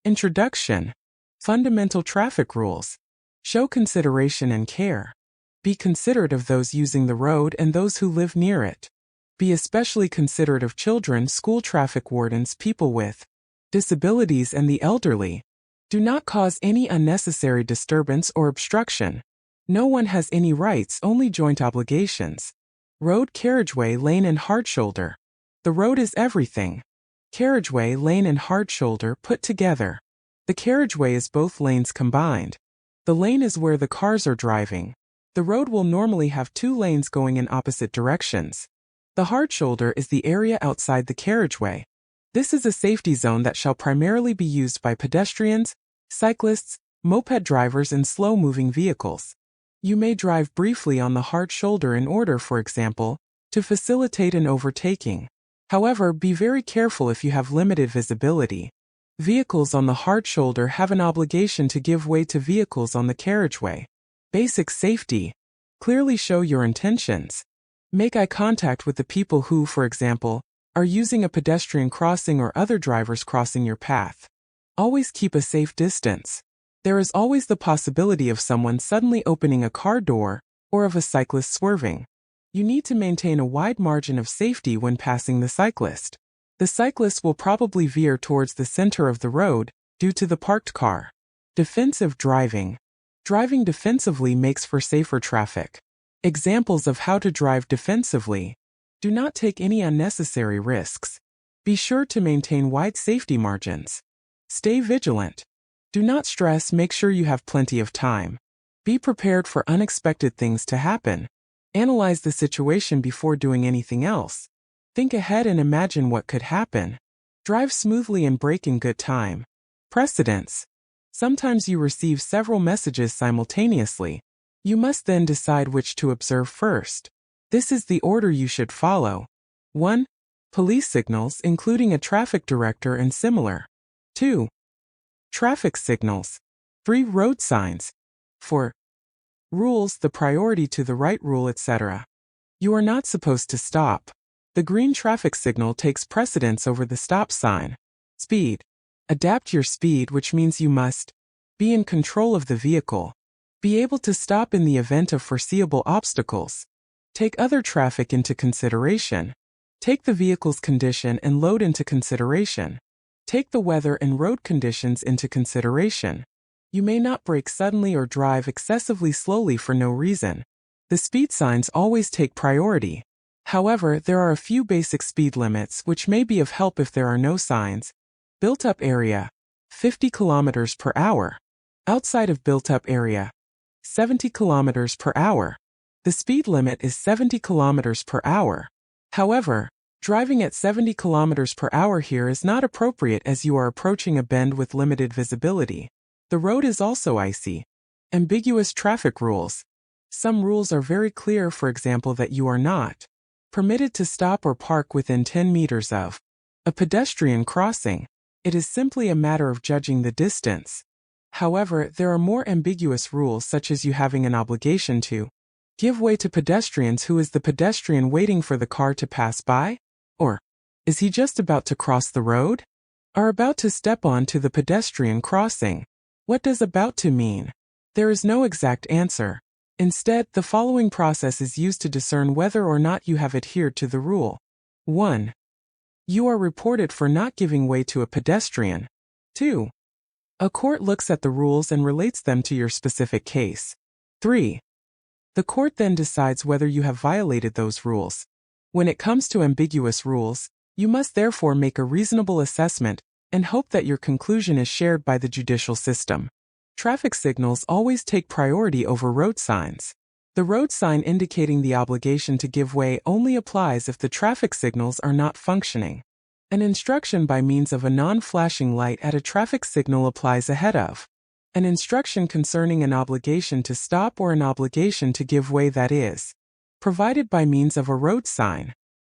Introduction. Fundamental traffic rules. Show consideration and care. Be considerate of those using the road and those who live near it. Be especially considerate of children, school traffic wardens, people with disabilities, and the elderly. Do not cause any unnecessary disturbance or obstruction. No one has any rights, only joint obligations. Road, carriageway, lane, and hard shoulder. The road is everything. Carriageway, lane, and hard shoulder put together. The carriageway is both lanes combined. The lane is where the cars are driving. The road will normally have two lanes going in opposite directions. The hard shoulder is the area outside the carriageway. This is a safety zone that shall primarily be used by pedestrians, cyclists, moped drivers, and slow-moving vehicles. You may drive briefly on the hard shoulder in order, for example, to facilitate an overtaking. However, be very careful if you have limited visibility. Vehicles on the hard shoulder have an obligation to give way to vehicles on the carriageway. Basic safety. Clearly show your intentions. Make eye contact with the people who, for example, are using a pedestrian crossing or other drivers crossing your path. Always keep a safe distance. There is always the possibility of someone suddenly opening a car door or of a cyclist swerving. You need to maintain a wide margin of safety when passing the cyclist. The cyclist will probably veer towards the center of the road due to the parked car. Defensive driving. Driving defensively makes for safer traffic. Examples of how to drive defensively. Do not take any unnecessary risks. Be sure to maintain wide safety margins. Stay vigilant. Do not stress, make sure you have plenty of time. Be prepared for unexpected things to happen. Analyze the situation before doing anything else. Think ahead and imagine what could happen. Drive smoothly and brake in good time. Precedence. Sometimes you receive several messages simultaneously. You must then decide which to observe first. This is the order you should follow. 1. Police signals, including a traffic director and similar. 2. Traffic signals. 3. Road signs. 4. Rules, the priority to the right rule, etc. You are not supposed to stop. The green traffic signal takes precedence over the stop sign. Speed. Adapt your speed, which means you must be in control of the vehicle. Be able to stop in the event of foreseeable obstacles. Take other traffic into consideration. Take the vehicle's condition and load into consideration. Take the weather and road conditions into consideration. You may not brake suddenly or drive excessively slowly for no reason. The speed signs always take priority. However, there are a few basic speed limits which may be of help if there are no signs. Built-up area, 50 km per hour. Outside of built-up area, 70 km per hour. The speed limit is 70 km per hour. However, driving at 70 km per hour here is not appropriate as you are approaching a bend with limited visibility. The road is also icy. Ambiguous traffic rules. Some rules are very clear, for example, that you are not permitted to stop or park within 10 meters of a pedestrian crossing. It is simply a matter of judging the distance. However, there are more ambiguous rules, such as you having an obligation to give way to pedestrians. Who is the pedestrian waiting for the car to pass by? Or, is he just about to cross the road? Are about to step on to the pedestrian crossing? What does about to mean? There is no exact answer. Instead, the following process is used to discern whether or not you have adhered to the rule. 1. You are reported for not giving way to a pedestrian. 2. A court looks at the rules and relates them to your specific case. 3. The court then decides whether you have violated those rules. When it comes to ambiguous rules, you must therefore make a reasonable assessment and hope that your conclusion is shared by the judicial system. Traffic signals always take priority over road signs. The road sign indicating the obligation to give way only applies if the traffic signals are not functioning. An instruction by means of a non-flashing light at a traffic signal applies ahead of an instruction concerning an obligation to stop or an obligation to give way, that is provided by means of a road sign.